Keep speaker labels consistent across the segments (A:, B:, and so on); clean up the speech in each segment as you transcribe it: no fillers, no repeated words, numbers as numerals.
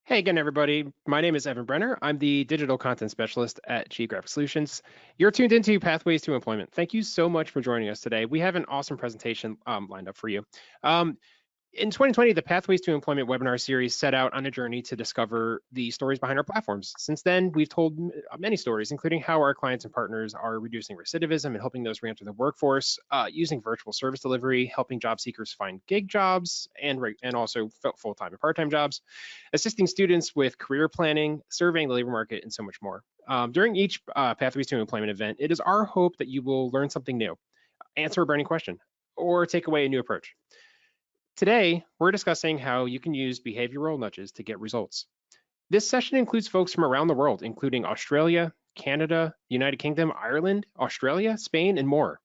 A: Hey again, everybody. My name is Evan Brenner. I'm the digital content specialist at Geographic Solutions. You're tuned into Pathways to Employment. Thank you so much for joining us today. We have an awesome presentation lined up for you. In 2020, the Pathways to Employment webinar series set out on a journey to discover the stories behind our platforms. Since then, we've told many stories, including how our clients and partners are reducing recidivism and helping those re-enter the workforce, using virtual service delivery, helping job seekers find gig jobs and also full-time and part-time jobs, assisting students with career planning, surveying the labor market, and so much more. During each Pathways to Employment event, it is our hope that you will learn something new, answer a burning question, or take away a new approach. Today, we're discussing how you can use behavioral nudges to get results. This session includes folks from around the world, including Australia, Canada, United Kingdom, Ireland, Australia, Spain, and more.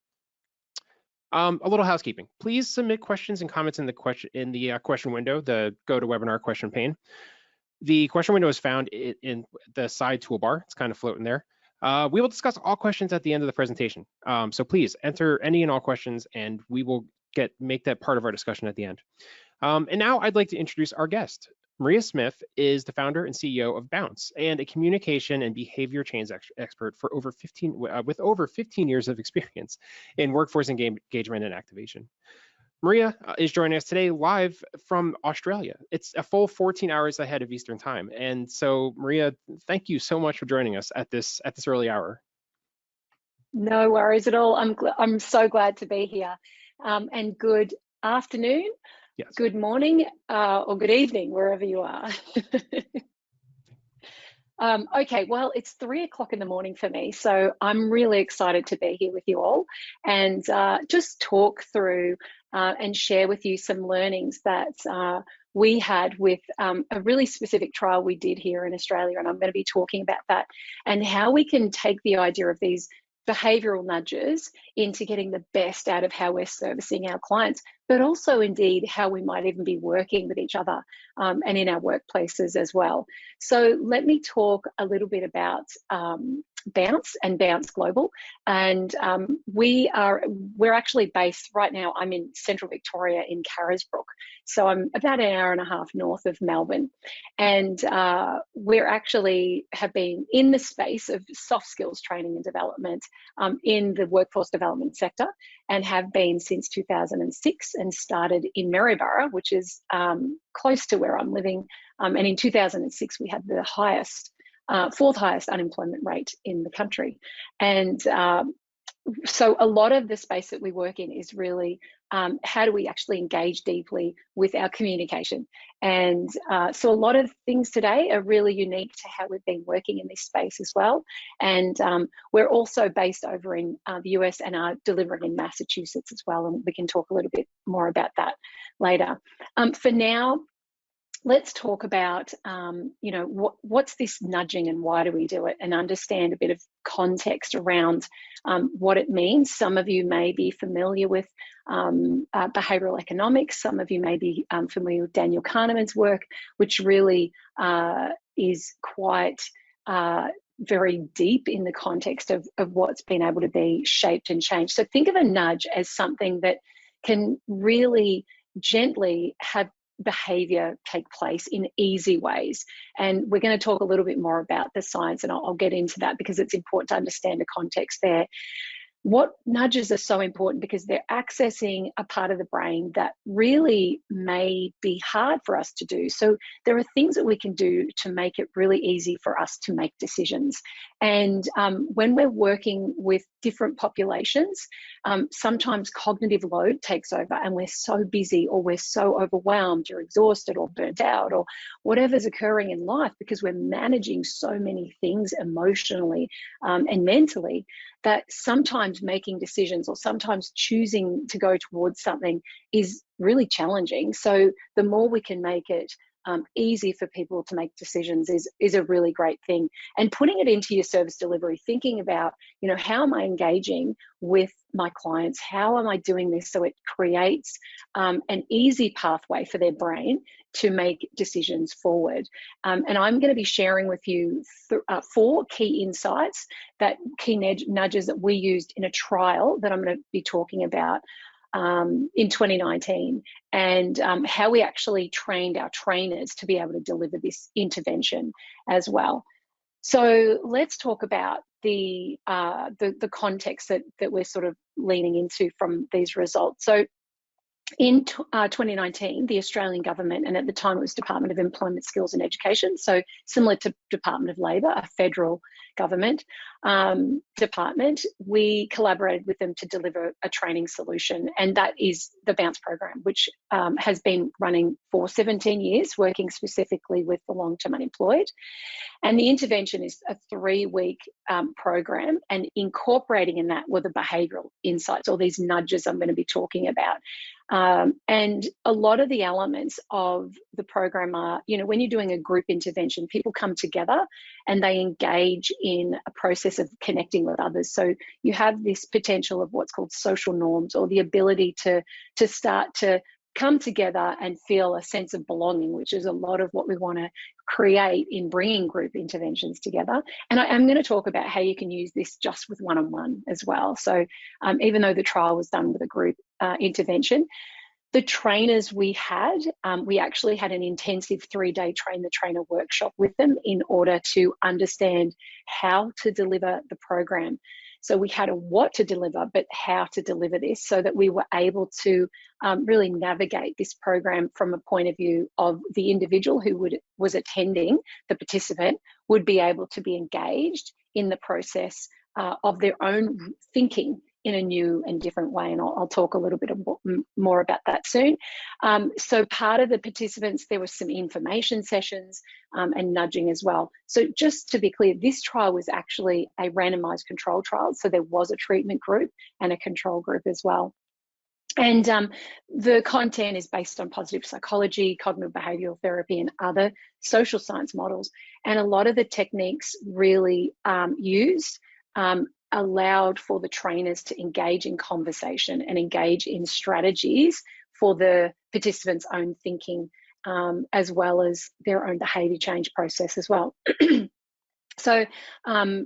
A: A little housekeeping. Please submit questions and comments in the question window, the GoToWebinar question pane. The question window is found in the side toolbar. It's kind of floating there. We will discuss all questions at the end of the presentation. So please enter any and all questions, and we will make that part of our discussion at the end. And now I'd like to introduce our guest. Maria Smith is the founder and CEO of Bounce and a communication and behavior change expert for with over 15 years of experience in workforce engagement and activation. Maria is joining us today live from Australia. It's a full 14 hours ahead of Eastern time. And so Maria, thank you so much for joining us at this early hour.
B: No worries at all. I'm so glad to be here. And good afternoon, yes. Good morning, or good evening, wherever you are. Okay, well, it's 3 o'clock in the morning for me, so I'm really excited to be here with you all and just talk through and share with you some learnings that we had with a really specific trial we did here in Australia, and I'm going to be talking about that and how we can take the idea of these behavioral nudges into getting the best out of how we're servicing our clients, but also indeed how we might even be working with each other and in our workplaces as well. So let me talk a little bit about Bounce and Bounce Global. And we're actually based right now, I'm in central Victoria in Carisbrook. So I'm about an hour and a half north of Melbourne. And we're actually have been in the space of soft skills training and development in the workforce development sector, and have been since 2006, and started in Maryborough, which is close to where I'm living. And in 2006, we had the fourth highest unemployment rate in the country. And so a lot of the space that we work in is really how do we actually engage deeply with our communication. And so a lot of things today are really unique to how we've been working in this space as well. And we're also based over in the US and are delivering in Massachusetts as well. And we can talk a little bit more about that later. For now, let's talk about, what's this nudging and why do we do it, and understand a bit of context around what it means. Some of you may be familiar with behavioral economics. Some of you may be familiar with Daniel Kahneman's work, which really is quite very deep in the context of what's been able to be shaped and changed. So think of a nudge as something that can really gently have behavior take place in easy ways. And we're going to talk a little bit more about the science, and I'll get into that because it's important to understand the context there. What nudges are so important because they're accessing a part of the brain that really may be hard for us to do. So there are things that we can do to make it really easy for us to make decisions. And when we're working with different populations, sometimes cognitive load takes over and we're so busy, or we're so overwhelmed or exhausted or burnt out, or whatever's occurring in life, because we're managing so many things emotionally and mentally, that sometimes making decisions or sometimes choosing to go towards something is really challenging. So the more we can make it easy for people to make decisions is a really great thing. And putting it into your service delivery, thinking about, how am I engaging with my clients? How am I doing this so it creates an easy pathway for their brain to make decisions forward? And I'm going to be sharing with you 4 key insights, key nudges that we used in a trial that I'm going to be talking about in 2019, and how we actually trained our trainers to be able to deliver this intervention as well. So let's talk about the context that we're sort of leaning into from these results. So in 2019, the Australian government, and at the time it was Department of Employment, Skills and Education, so similar to Department of Labor, a federal government department, we collaborated with them to deliver a training solution, and that is the Bounce program, which has been running for 17 years, working specifically with the long-term unemployed. And the intervention is a 3-week program, and incorporating in that were the behavioural insights, or these nudges I'm going to be talking about. And a lot of the elements of the program are, when you're doing a group intervention, people come together and they engage in a process of connecting with others. So you have this potential of what's called social norms, or the ability to start to come together and feel a sense of belonging, which is a lot of what we want to create in bringing group interventions together. And I'm going to talk about how you can use this just with one-on-one as well. So even though the trial was done with a group intervention, the trainers we actually had an intensive 3-day train the trainer workshop with them in order to understand how to deliver the program. So we had a what to deliver, but how to deliver this, so that we were able to really navigate this program from a point of view of the individual who was attending, the participant, would be able to be engaged in the process of their own thinking in a new and different way. And I'll talk a little bit more about that soon. So part of the participants, there were some information sessions and nudging as well. So just to be clear, this trial was actually a randomized control trial. So there was a treatment group and a control group as well. And the content is based on positive psychology, cognitive behavioral therapy, and other social science models. And a lot of the techniques really used allowed for the trainers to engage in conversation and engage in strategies for the participants' own thinking, as well as their own behaviour change process as well. So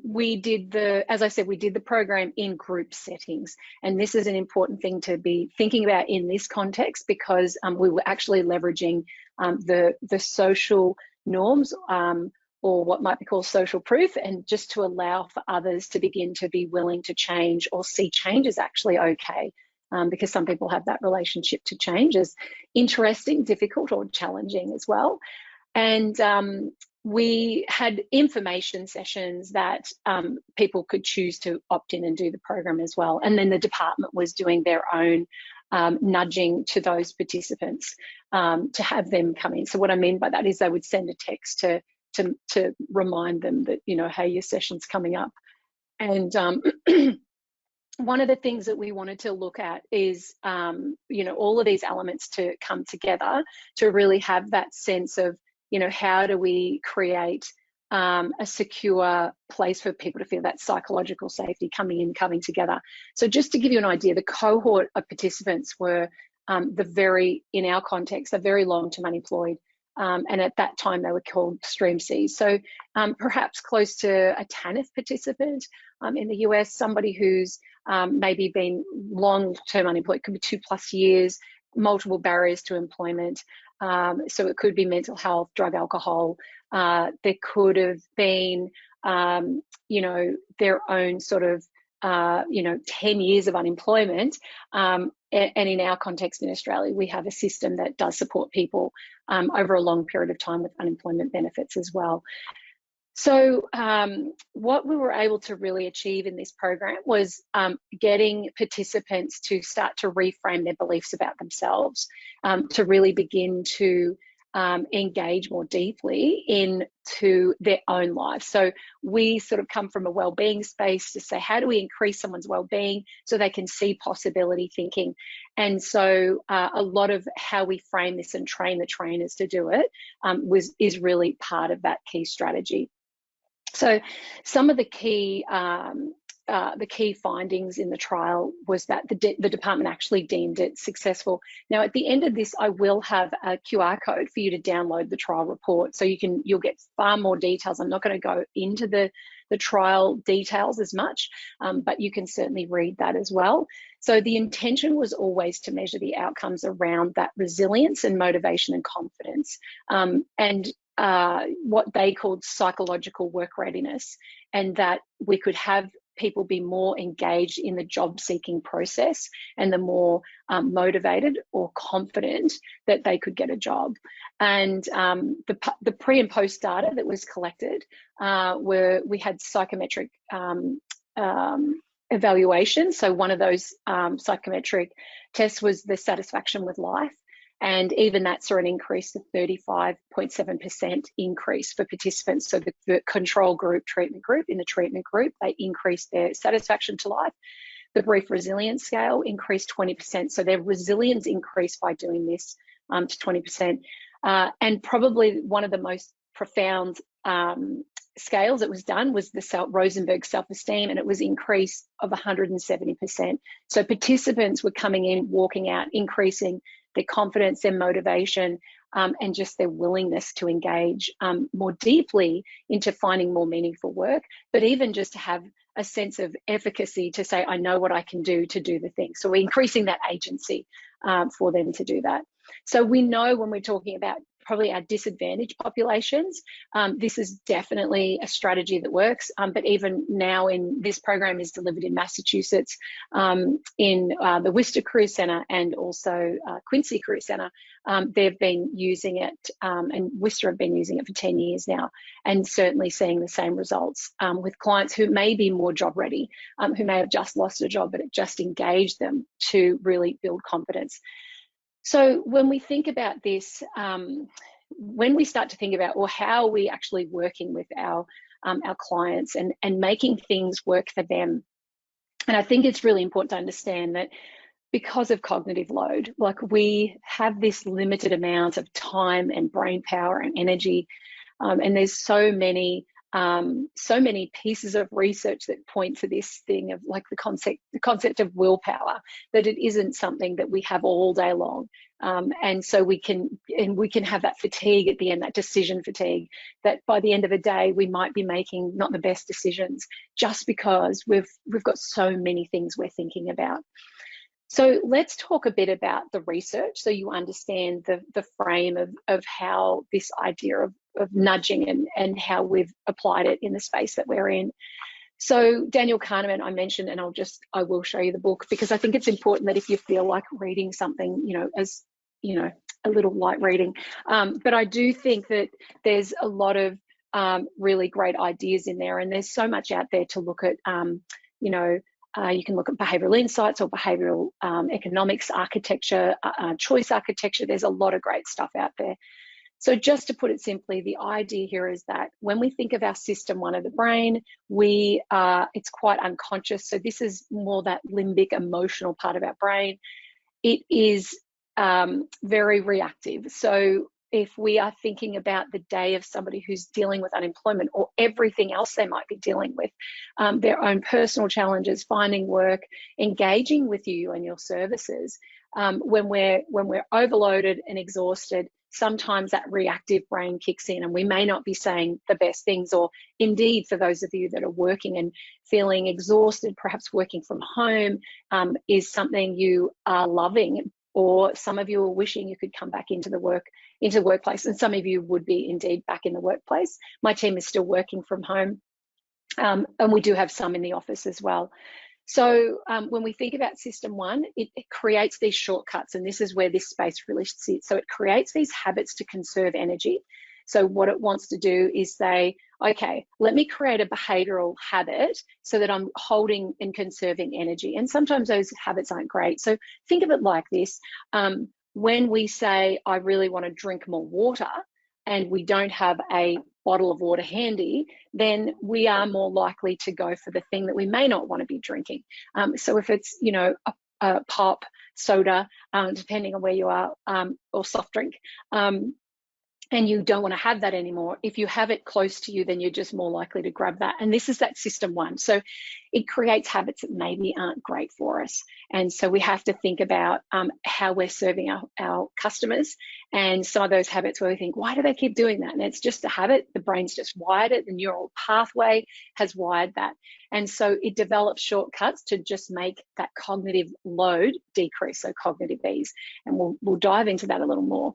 B: we did as I said, we did the program in group settings, and this is an important thing to be thinking about in this context, because we were actually leveraging the social norms, or what might be called social proof, and just to allow for others to begin to be willing to change or see change is actually okay, because some people have that relationship to change as interesting, difficult, or challenging as well. And we had information sessions that people could choose to opt in and do the program as well. And then the department was doing their own nudging to those participants to have them come in. So what I mean by that is they would send a text to remind them that, hey, your session's coming up. And one of the things that we wanted to look at is, all of these elements to come together to really have that sense of, how do we create a secure place for people to feel that psychological safety coming together. So just to give you an idea, the cohort of participants were in our context, the very long-term unemployed. And at that time, they were called Stream Cs. So perhaps close to a TANF participant in the US, somebody who's maybe been long-term unemployed, could be 2+ years, multiple barriers to employment. So it could be mental health, drug, alcohol. There could have been, their own sort of, 10 years of unemployment. And in our context in Australia, we have a system that does support people over a long period of time with unemployment benefits as well. So what we were able to really achieve in this program was getting participants to start to reframe their beliefs about themselves, to really begin to engage more deeply into their own life. So we sort of come from a well-being space to say, how do we increase someone's well-being so they can see possibility thinking? And so a lot of how we frame this and train the trainers to do it is really part of that key strategy. So some of the key findings in the trial was that the department actually deemed it successful. Now, at the end of this, I will have a QR code for you to download the trial report, so you'll get far more details. I'm not going to go into the trial details as much, but you can certainly read that as well. So the intention was always to measure the outcomes around that resilience and motivation and confidence, and what they called psychological work readiness, and that we could have people be more engaged in the job seeking process and the more motivated or confident that they could get a job. And the pre and post data that was collected we had psychometric evaluation. So one of those psychometric tests was the satisfaction with life. And even that saw an increase to 35.7% increase for participants. So the control group, treatment group, in the treatment group, they increased their satisfaction to life. The brief resilience scale increased 20%. So their resilience increased by doing this to 20%. And probably one of the most profound scales that was done was the Rosenberg self-esteem, and it was increased of 170%. So participants were coming in, walking out, increasing their confidence, their motivation, and just their willingness to engage more deeply into finding more meaningful work, but even just to have a sense of efficacy to say, I know what I can do to do the thing. So we're increasing that agency for them to do that. So we know when we're talking about probably our disadvantaged populations, this is definitely a strategy that works. But even now, in this program is delivered in Massachusetts, in the Worcester Career Centre and also Quincy Career Centre, they've been using it, and Worcester have been using it for 10 years now, and certainly seeing the same results with clients who may be more job ready, who may have just lost a job, but it just engaged them to really build confidence. So when we think about this, when we start to think about, well, how are we actually working with our clients and making things work for them? And I think it's really important to understand that because of cognitive load, like we have this limited amount of time and brain power and energy, and there's so many pieces of research that point to this thing of like the concept of willpower, that it isn't something that we have all day long. And so we can have that fatigue at the end, that decision fatigue, that by the end of the day, we might be making not the best decisions just because we've got so many things we're thinking about. So let's talk a bit about the research so you understand the frame of how this idea of nudging and how we've applied it in the space that we're in. So Daniel Kahneman, I mentioned, and I will show you the book, because I think it's important that if you feel like reading something, as a little light reading, but I do think that there's a lot of really great ideas in there, and there's so much out there to look at. You can look at behavioural insights or behavioural economics architecture, choice architecture. There's a lot of great stuff out there. So just to put it simply, the idea here is that when we think of our system one of the brain, it's quite unconscious. So this is more that limbic emotional part of our brain. It is very reactive. So if we are thinking about the day of somebody who's dealing with unemployment or everything else they might be dealing with, their own personal challenges, finding work, engaging with you and your services, when we're overloaded and exhausted, sometimes that reactive brain kicks in and we may not be saying the best things. Or indeed, for those of you that are working and feeling exhausted, perhaps working from home is something you are loving, or some of you are wishing you could come back into the workplace, and some of you would be indeed back in the workplace. My team is still working from home, and we do have some in the office as well. So when we think about system one, it creates these shortcuts, and this is where this space really sits. So it creates these habits to conserve energy. So what it wants to do is say, okay, let me create a behavioral habit so that I'm holding and conserving energy. And sometimes those habits aren't great. So think of it like this. When we say, I really want to drink more water, and we don't have a bottle of water handy, then we are more likely to go for the thing that we may not want to be drinking. So if it's, a pop, soda, depending on where you are, or soft drink, and you don't want to have that anymore, if you have it close to you, then you're just more likely to grab that. And this is that system one. So it creates habits that maybe aren't great for us. And so we have to think about how we're serving our customers, and some of those habits where we think, why do they keep doing that? And it's just a habit. The brain's just wired it. The neural pathway has wired that. And so it develops shortcuts to just make that cognitive load decrease, so cognitive ease. And we'll dive into that a little more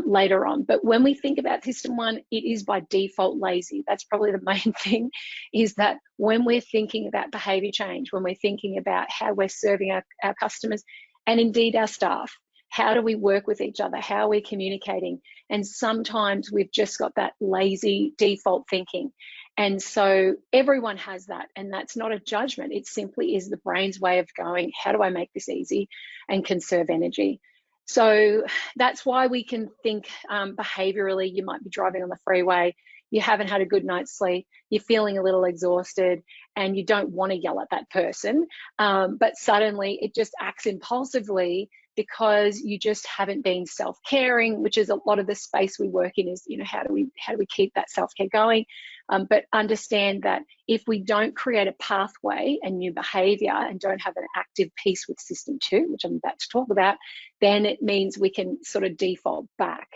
B: later on. But when we think about system one, it is by default lazy. That's probably the main thing, is that when we're thinking about behavior change, when we're thinking about how we're serving our customers and indeed our staff, how do we work with each other? How are we communicating? And sometimes we've just got that lazy default thinking. And so everyone has that, and that's not a judgment. It simply is the brain's way of going, how do I make this easy and conserve energy? So that's why we can think behaviorally. You might be driving on the freeway, you haven't had a good night's sleep, you're feeling a little exhausted, and you don't want to yell at that person, but suddenly it just acts impulsively because you just haven't been self-caring, which is a lot of the space we work in, is, you know, how do we keep that self-care going? But understand that if we don't create a pathway and new behavior and don't have an active piece with system two, which I'm about to talk about, then it means we can sort of default back.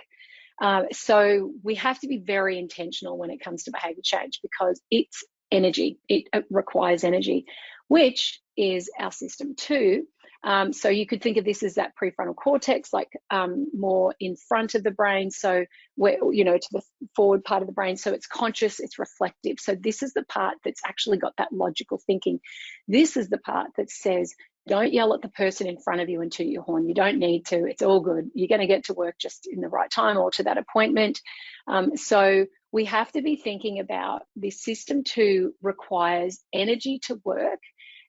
B: So we have to be very intentional when it comes to behavior change, because it's energy. It requires energy, which is our system two. So you could think of this as that prefrontal cortex, like more in front of the brain. So we're, to the forward part of the brain. So it's conscious, it's reflective. So this is the part that's actually got that logical thinking. This is the part that says, don't yell at the person in front of you and toot your horn. You don't need to. It's all good. You're going to get to work just in the right time or to that appointment. So we have to be thinking about this system two requires energy to work,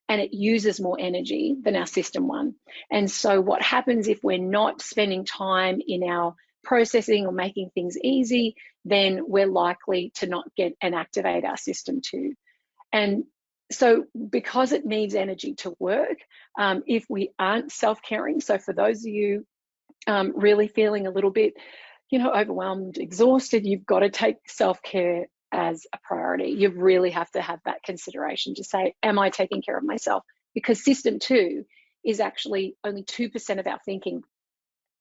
B: and it uses more energy than our system one. And so what happens if we're not spending time in our processing or making things easy, then we're likely to not get and activate our system two. And so because it needs energy to work, if we aren't self-caring, so for those of you really feeling a little bit, overwhelmed, exhausted, you've got to take self-care as a priority. You really have to have that consideration to say, am I taking care of myself? Because system two is actually only 2% of our thinking.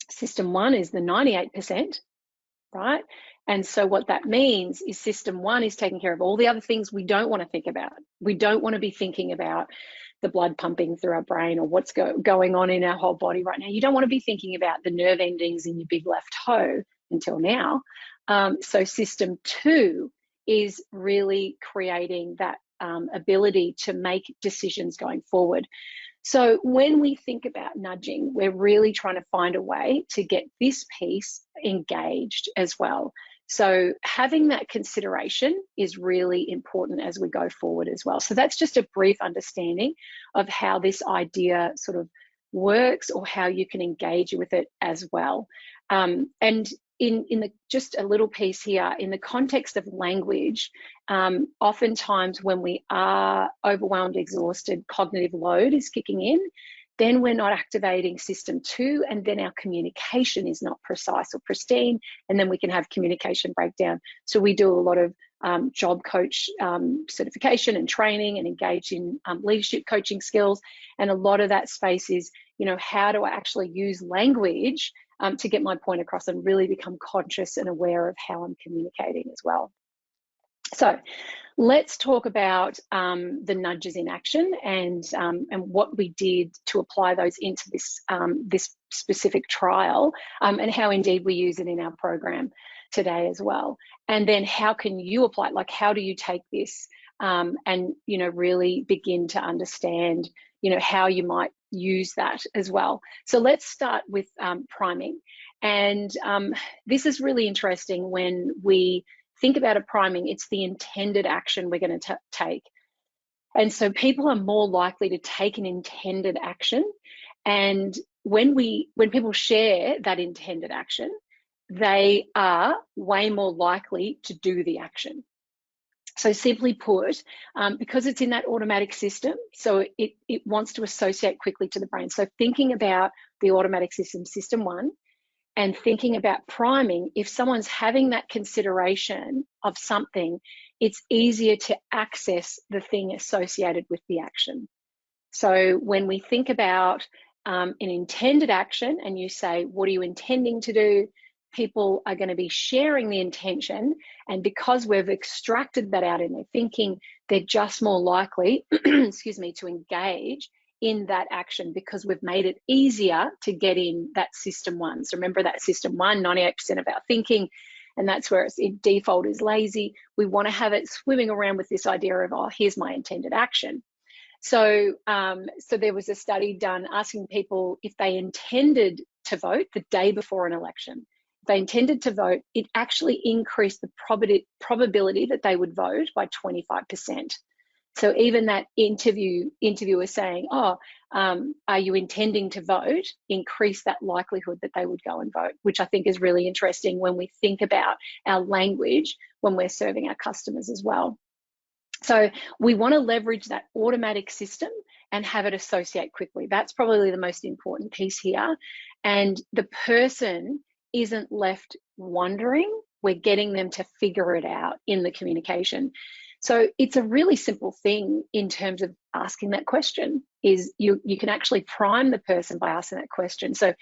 B: System one is the 98%, right? And so what that means is system one is taking care of all the other things we don't want to think about. We don't want to be thinking about the blood pumping through our brain or what's going on in our whole body right now. You don't want to be thinking about the nerve endings in your big left toe until now. So system two is really creating that ability to make decisions going forward. So when we think about nudging, we're really trying to find a way to get this piece engaged as well. So having that consideration is really important as we go forward as well. So that's just a brief understanding of how this idea sort of works, or how you can engage with it as well. And in the just a little piece here, in the context of language, oftentimes when we are overwhelmed, exhausted, cognitive load is kicking in, then we're not activating system two, and then our communication is not precise or pristine, and then we can have communication breakdown. So we do a lot of job coach certification and training, and engage in leadership coaching skills. And a lot of that space is, how do I actually use language to get my point across and really become conscious and aware of how I'm communicating as well. So let's talk about the nudges in action and what we did to apply those into this specific trial, and how indeed we use it in our program today as well. And then how can you apply it? Like, how do you take this and really begin to understand how you might use that as well. So let's start with priming. And this is really interesting. When we think about a priming, it's the intended action we're going to take. And so people are more likely to take an intended action. And when people share that intended action, they are way more likely to do the action. So simply put, because it's in that automatic system, so it wants to associate quickly to the brain. So thinking about the automatic system, system one, and thinking about priming, if someone's having that consideration of something, it's easier to access the thing associated with the action. So when we think about an intended action and you say, what are you intending to do? People are going to be sharing the intention. And because we've extracted that out in their thinking, they're just more likely, excuse me, to engage in that action because we've made it easier to get in that system one. So remember that system one, 98% of our thinking, and that's where its default is lazy. We want to have it swimming around with this idea of, oh, here's my intended action. So, so there was a study done asking people if they intended to vote the day before an election. If they intended to vote, it actually increased the probability that they would vote by 25%. So even that interviewer saying, oh, are you intending to vote, increased that likelihood that they would go and vote, which I think is really interesting when we think about our language when we're serving our customers as well. So we want to leverage that automatic system and have it associate quickly. That's probably the most important piece here. And the person isn't left wondering. We're getting them to figure it out in the communication. So it's a really simple thing in terms of asking that question. Is you can actually prime the person by asking that question. So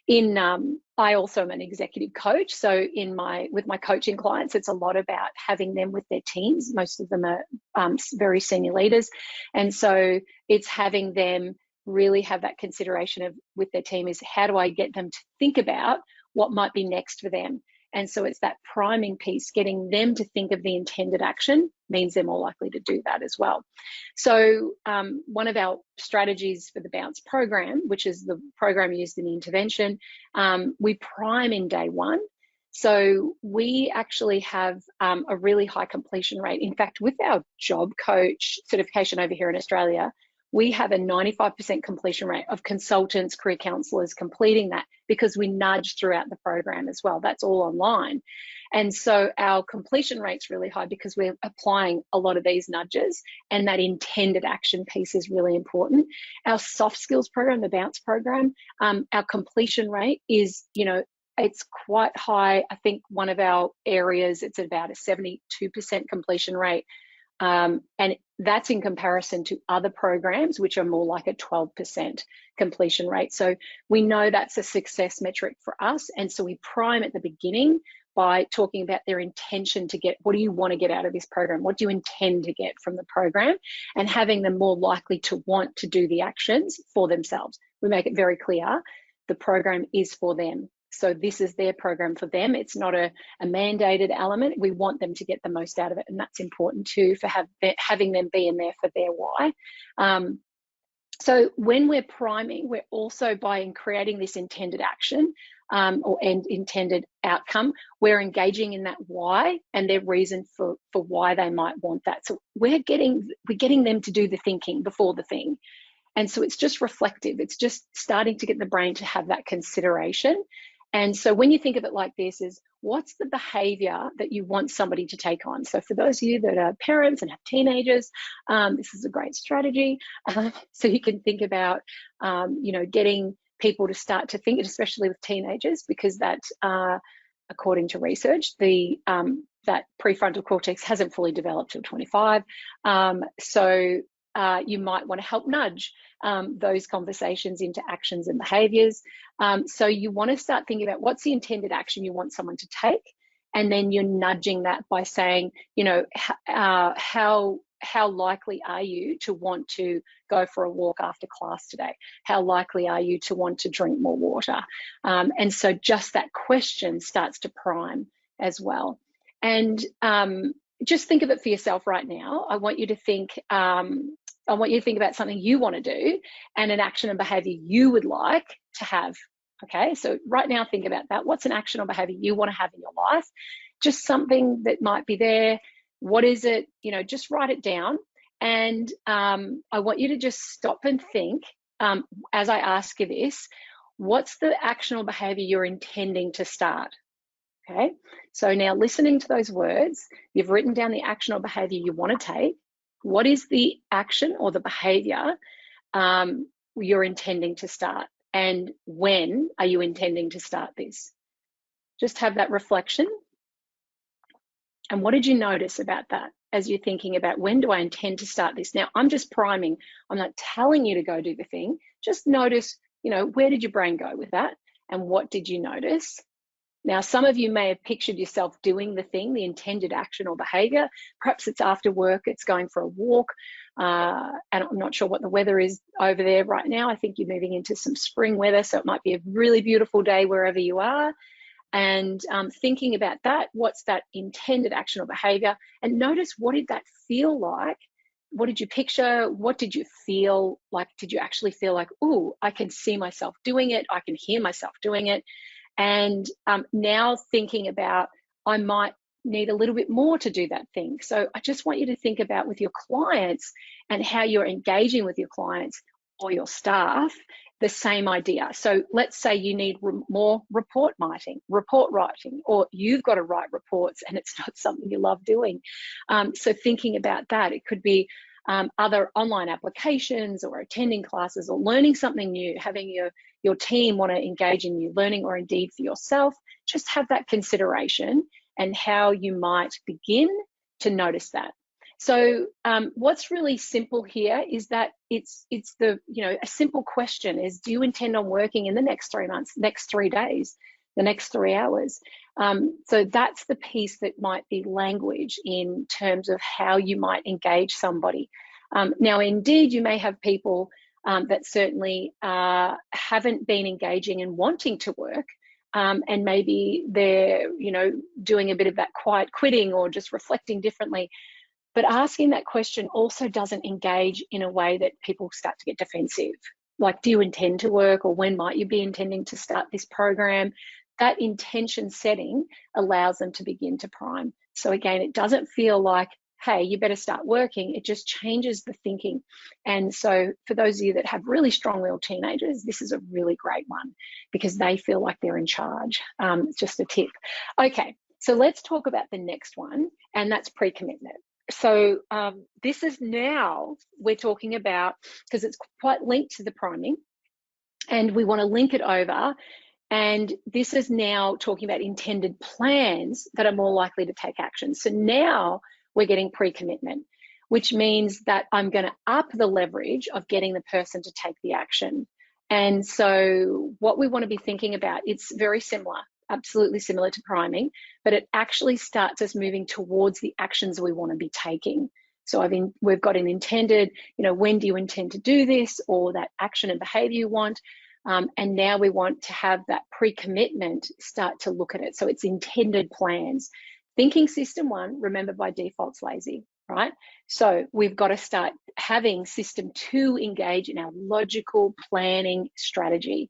B: I also am an executive coach. So with my coaching clients, it's a lot about having them with their teams. Most of them are very senior leaders. And so it's having them really have that consideration of with their team is how do I get them to think about what might be next for them? And so it's that priming piece, getting them to think of the intended action means they're more likely to do that as well. So one of our strategies for the Bounce program, which is the program used in the intervention, we prime in day one. So we actually have a really high completion rate. In fact, with our job coach certification over here in Australia, we have a 95% completion rate of consultants, career counsellors completing that because we nudge throughout the program as well. That's all online. And so our completion rate's really high because we're applying a lot of these nudges, and that intended action piece is really important. Our soft skills program, the Bounce program, our completion rate is, it's quite high. I think one of our areas, it's about a 72% completion rate. And that's in comparison to other programs, which are more like a 12% completion rate. So we know that's a success metric for us. And so we prime at the beginning by talking about their intention to get, what do you want to get out of this program? What do you intend to get from the program? And having them more likely to want to do the actions for themselves. We make it very clear the program is for them. So this is their program for them. It's not a mandated element. We want them to get the most out of it. And that's important too, for having them be in there for their why. So when we're priming, we're also by creating this intended action or intended outcome, we're engaging in that why and their reason for why they might want that. So we're getting them to do the thinking before the thing. And so it's just reflective. It's just starting to get the brain to have that consideration. And so when you think of it like this, is what's the behavior that you want somebody to take on? So for those of you that are parents and have teenagers, this is a great strategy. So you can think about, getting people to start to think, especially with teenagers, because that, according to research, that prefrontal cortex hasn't fully developed till 25. So you might want to help nudge those conversations into actions and behaviors. So you want to start thinking about what's the intended action you want someone to take, and then you're nudging that by saying, how likely are you to want to go for a walk after class today? How likely are you to want to drink more water? And so just that question starts to prime as well. And just think of it for yourself right now. I want you to think about something you want to do and an action and behavior you would like to have. Okay, so right now think about that. What's an action or behavior you want to have in your life? Just something that might be there. What is it? Just write it down. And I want you to just stop and think, as I ask you this, what's the action or behavior you're intending to start? Okay, so now listening to those words, you've written down the action or behavior you want to take. What is the action or the behavior you're intending to start? And when are you intending to start this? Just have that reflection. And what did you notice about that as you're thinking about, when do I intend to start this? Now, I'm just priming. I'm not telling you to go do the thing. Just notice, where did your brain go with that? And what did you notice? Now, some of you may have pictured yourself doing the thing, the intended action or behavior. Perhaps it's after work, it's going for a walk. And I'm not sure what the weather is over there right now. I think you're moving into some spring weather, so it might be a really beautiful day wherever you are. And thinking about that, what's that intended action or behavior? And notice, what did that feel like? What did you picture? What did you feel like? Did you actually feel like, oh, I can see myself doing it. I can hear myself doing it. And now thinking about, I might need a little bit more to do that thing. So I just want you to think about with your clients and how you're engaging with your clients or your staff, the same idea. So let's say you need more report writing, or you've got to write reports and it's not something you love doing. So thinking about that, it could be other online applications or attending classes or learning something new, having your team want to engage in new learning, or indeed for yourself. Just have that consideration and how you might begin to notice that. So what's really simple here is that it's the, a simple question is, do you intend on working in the next 3 months, next 3 days, the next 3 hours? So that's the piece that might be language in terms of how you might engage somebody. Now, indeed, you may have people that certainly haven't been engaging and wanting to work, and maybe they're, doing a bit of that quiet quitting or just reflecting differently. But asking that question also doesn't engage in a way that people start to get defensive. Like, do you intend to work, or when might you be intending to start this program? That intention setting allows them to begin to prime. So again, it doesn't feel like, hey, you better start working. It just changes the thinking. And so for those of you that have really strong-willed teenagers, this is a really great one because they feel like they're in charge. It's just a tip. Okay, so let's talk about the next one, and that's pre-commitment. So this is now we're talking about, because it's quite linked to the priming, and we want to link it over. And this is now talking about intended plans that are more likely to take action. So now we're getting pre-commitment, which means that I'm going to up the leverage of getting the person to take the action. And so what we want to be thinking about, it's very similar, absolutely similar to priming, but it actually starts us moving towards the actions we want to be taking. So we've got an intended, when do you intend to do this, or that action and behavior you want. And now we want to have that pre-commitment start to look at it. So it's intended plans. Thinking system 1, remember, by default's lazy, right? So we've got to start having system 2 engage in our logical planning strategy.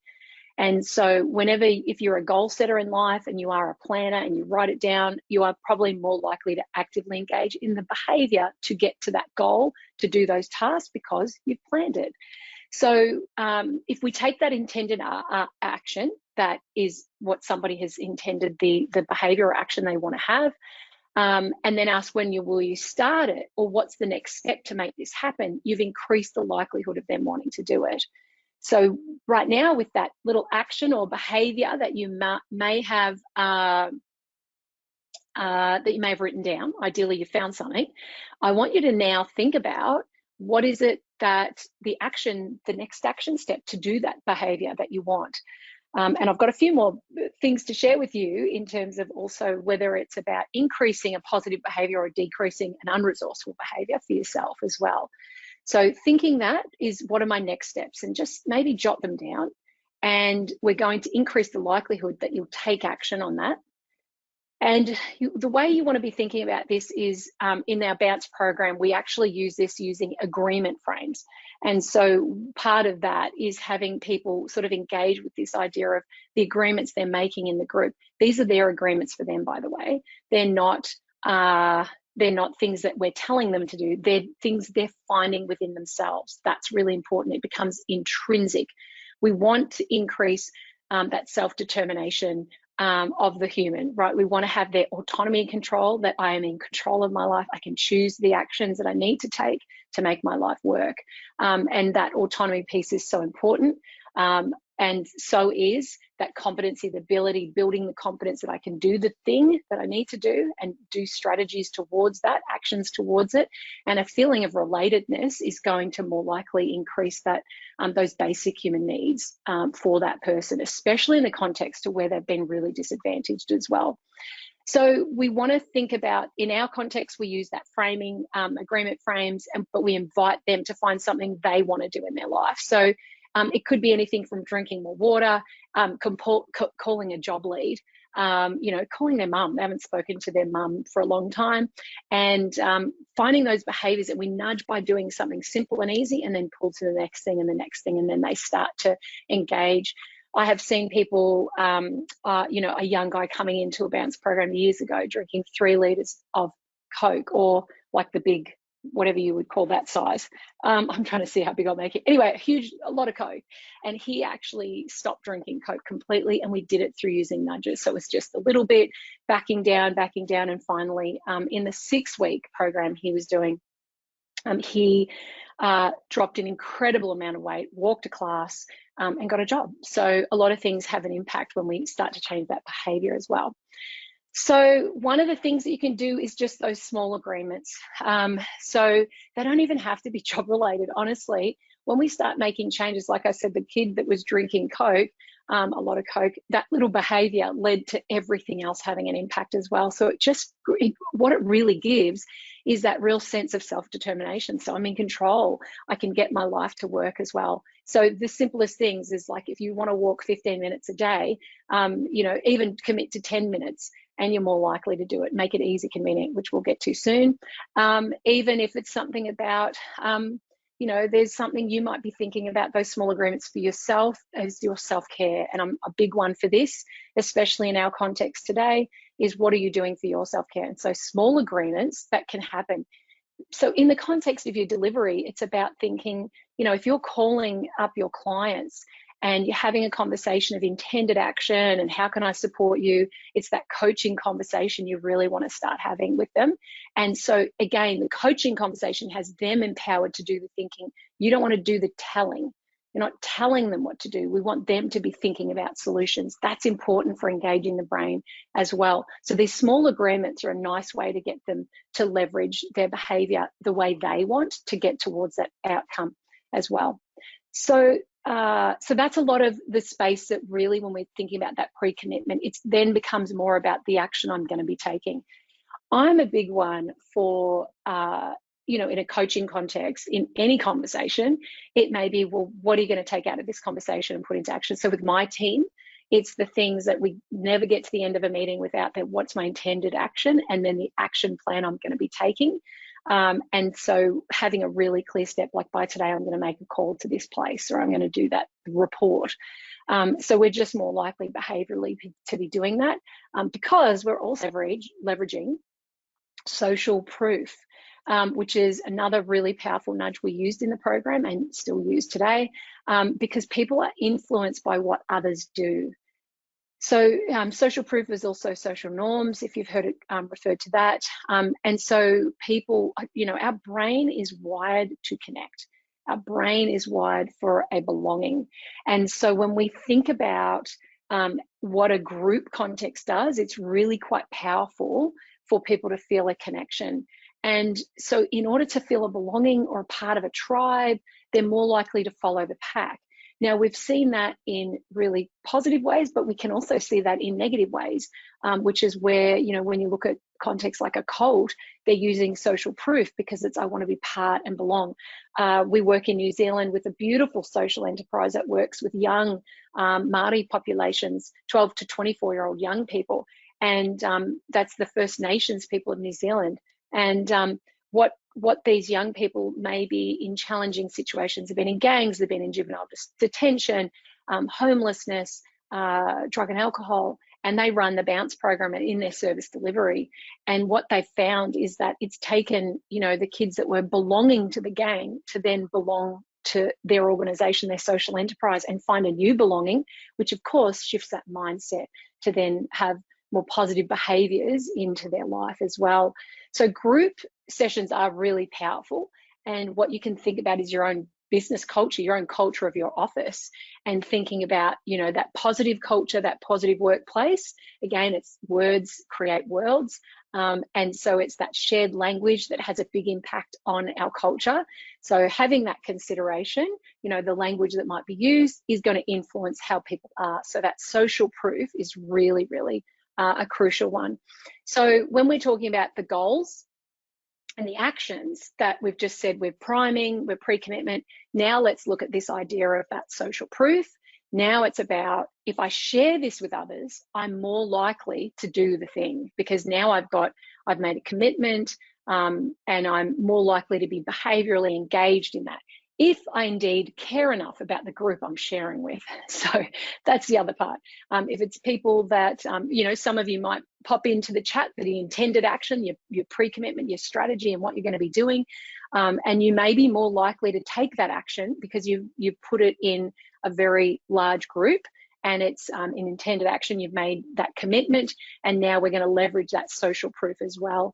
B: And so if you're a goal setter in life and you are a planner and you write it down, you are probably more likely to actively engage in the behavior to get to that goal, to do those tasks, because you've planned it. So if we take that intended action, that is what somebody has intended, the behavior or action they want to have, and then ask, when will you start it, or what's the next step to make this happen, you've increased the likelihood of them wanting to do it. So right now, with that little action or behavior that you may have written down, ideally you found something, I want you to now think about, what is it that the next action step to do that behavior that you want. And I've got a few more things to share with you in terms of also whether it's about increasing a positive behavior or decreasing an unresourceful behavior for yourself as well. So thinking that is, what are my next steps? And just maybe jot them down. And we're going to increase the likelihood that you'll take action on that. And the way you want to be thinking about this is, in our Bounce program, we actually use this using agreement frames. And so part of that is having people sort of engage with this idea of the agreements they're making in the group. These are their agreements for them, by the way. They're not things that we're telling them to do. They're things they're finding within themselves. That's really important. It becomes intrinsic. We want to increase that self-determination of the human, right? We want to have their autonomy and control, that I am in control of my life. I can choose the actions that I need to take to make my life work. And that autonomy piece is so important. And so is that competency, the ability, building the confidence that I can do the thing that I need to do and do strategies towards that, actions towards it. And a feeling of relatedness is going to more likely increase that those basic human needs for that person, especially in the context of where they've been really disadvantaged as well. So we want to think about, in our context, we use that framing, agreement frames, but we invite them to find something they want to do in their life. So it could be anything from drinking more water, calling a job lead, calling their mum. They haven't spoken to their mum for a long time, and finding those behaviours that we nudge by doing something simple and easy, and then pull to the next thing and the next thing, and then they start to engage. I have seen people, a young guy coming into a bounce program years ago drinking 3 litres of Coke, or like the big, whatever you would call that size. I'm trying to see how big I'll make it. Anyway, a lot of Coke. And he actually stopped drinking Coke completely, and we did it through using nudges. So it was just a little bit, backing down, and finally, in the 6-week program he was doing, he dropped an incredible amount of weight, walked to class, and got a job. So a lot of things have an impact when we start to change that behavior as well. So one of the things that you can do is just those small agreements. So they don't even have to be job related. Honestly, when we start making changes, like I said, the kid that was drinking Coke, a lot of Coke, that little behavior led to everything else having an impact as well. So what it really gives is that real sense of self-determination. So I'm in control. I can get my life to work as well. So the simplest things is, like, if you want to walk 15 minutes a day, even commit to 10 minutes, and you're more likely to do it. Make it easy, convenient, which we'll get to soon. Even if it's something about, there's something you might be thinking about, those small agreements for yourself as your self-care. And I'm a big one for this, especially in our context today, is what are you doing for your self-care? And so small agreements that can happen. So in the context of your delivery, it's about thinking, if you're calling up your clients and you're having a conversation of intended action and how can I support you, it's that coaching conversation you really want to start having with them. And so again, the coaching conversation has them empowered to do the thinking. You don't want to do the telling. You're not telling them what to do. We want them to be thinking about solutions. That's important for engaging the brain as well. So these small agreements are a nice way to get them to leverage their behavior the way they want to get towards that outcome as well. So that's a lot of the space that really, when we're thinking about that pre-commitment, it then becomes more about the action I'm going to be taking. I'm a big one for, in a coaching context, in any conversation, it may be, well, what are you going to take out of this conversation and put into action? So with my team, it's the things that we never get to the end of a meeting without that, what's my intended action, and then the action plan I'm going to be taking. And so having a really clear step, like by today, I'm going to make a call to this place, or I'm going to do that report. So we're just more likely behaviorally to be doing that, because we're also leveraging social proof, which is another really powerful nudge we used in the program and still use today, because people are influenced by what others do. So social proof is also social norms, if you've heard it referred to that. And so people, our brain is wired to connect. Our brain is wired for a belonging. And so when we think about what a group context does, it's really quite powerful for people to feel a connection. And so in order to feel a belonging or a part of a tribe, they're more likely to follow the pack. Now, we've seen that in really positive ways, but we can also see that in negative ways, which is where, when you look at contexts like a cult, they're using social proof because it's, I want to be part and belong. We work in New Zealand with a beautiful social enterprise that works with young Māori populations, 12 to 24-year-old young people. And that's the First Nations people of New Zealand. And what these young people may be in challenging situations, have been in gangs, they've been in juvenile detention, homelessness, drug and alcohol, and they run the bounce program in their service delivery. And what they've found is that it's taken, the kids that were belonging to the gang to then belong to their organization, their social enterprise, and find a new belonging, which of course shifts that mindset to then have more positive behaviors into their life as well. So group sessions are really powerful. And what you can think about is your own business culture, your own culture of your office, and thinking about, you know, that positive culture, that positive workplace. Again, it's words create worlds. And so it's that shared language that has a big impact on our culture. So having that consideration, you know, the language that might be used is going to influence how people are. So that social proof is really, really a crucial one. So when we're talking about the goals and the actions that we've just said, we're priming, we're pre-commitment. Now let's look at this idea of that social proof. Now it's about, if I share this with others, I'm more likely to do the thing, because now I've made a commitment, and I'm more likely to be behaviorally engaged in that, if I indeed care enough about the group I'm sharing with. So that's the other part. If it's people that, you know, some of you might pop into the chat for the intended action, your pre-commitment, your strategy, and what you're going to be doing. And you may be more likely to take that action because you've put it in a very large group, and it's an intended action. You've made that commitment, and now we're going to leverage that social proof as well.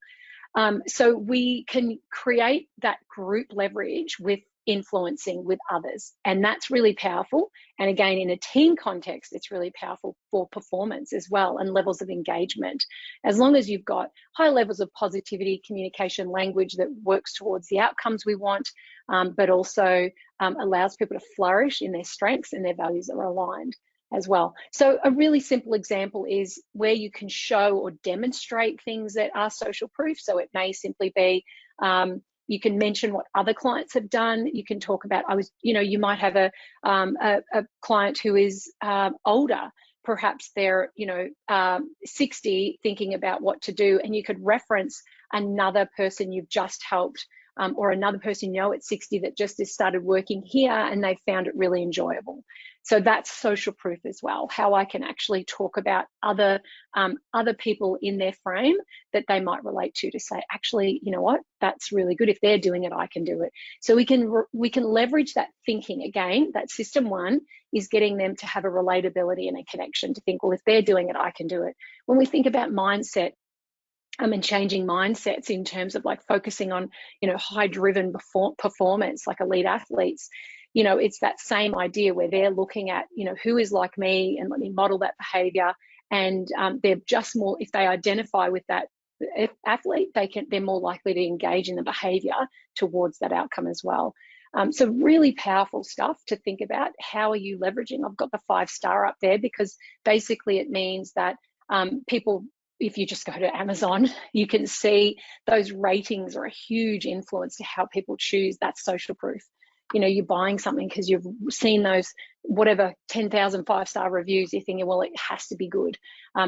B: So we can create that group leverage with influencing with others, and that's really powerful. And again, in a team context, it's really powerful for performance as well, and levels of engagement. As long as you've got high levels of positivity, communication, language that works towards the outcomes we want, but also allows people to flourish in their strengths and their values that are aligned as well. So a really simple example is where you can show or demonstrate things that are social proof. So it may simply be, you can mention what other clients have done. You can talk about, you know, you might have a client who is older. Perhaps they're, you know, 60, thinking about what to do, and you could reference another person you've just helped, or another person, you know, at 60 that just has started working here and they found it really enjoyable. So that's social proof as well, how I can actually talk about other people in their frame that they might relate to say, actually, you know what, that's really good. If they're doing it, I can do it. So we can leverage that thinking. Again, that system one is getting them to have a relatability and a connection to think, well, if they're doing it, I can do it. When we think about mindset, and changing mindsets in terms of like focusing on, you know, high driven performance, like elite athletes, you know, it's that same idea where they're looking at, you know, who is like me, and let me model that behavior. And they're just more, if they identify with that athlete, they're more likely to engage in the behavior towards that outcome as well. So really powerful stuff to think about. How are you leveraging? I've got the 5-star up there because basically it means that people, if you just go to Amazon, you can see those ratings are a huge influence to how people choose that social proof. You know, you're buying something because you've seen those, whatever, 10,000 5-star reviews, you're thinking, well, it has to be good.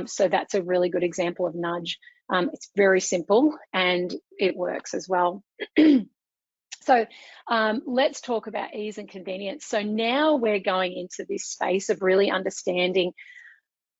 B: So that's a really good example of nudge. It's very simple and it works as well. So let's talk about ease and convenience. So now we're going into this space of really understanding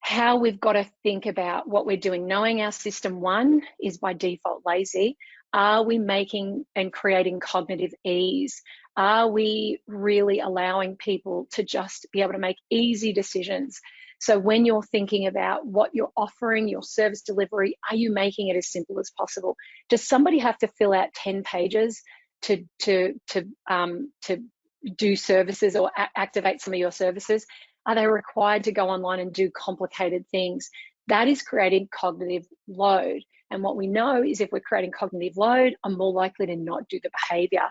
B: how we've got to think about what we're doing. Knowing our system one is by default lazy. Are we making and creating cognitive ease? Are we really allowing people to just be able to make easy decisions? So when you're thinking about what you're offering, your service delivery, are you making it as simple as possible? Does somebody have to fill out 10 pages to do services or activate some of your services? Are they required to go online and do complicated things? That is creating cognitive load. And what we know is if we're creating cognitive load, I'm more likely to not do the behavior.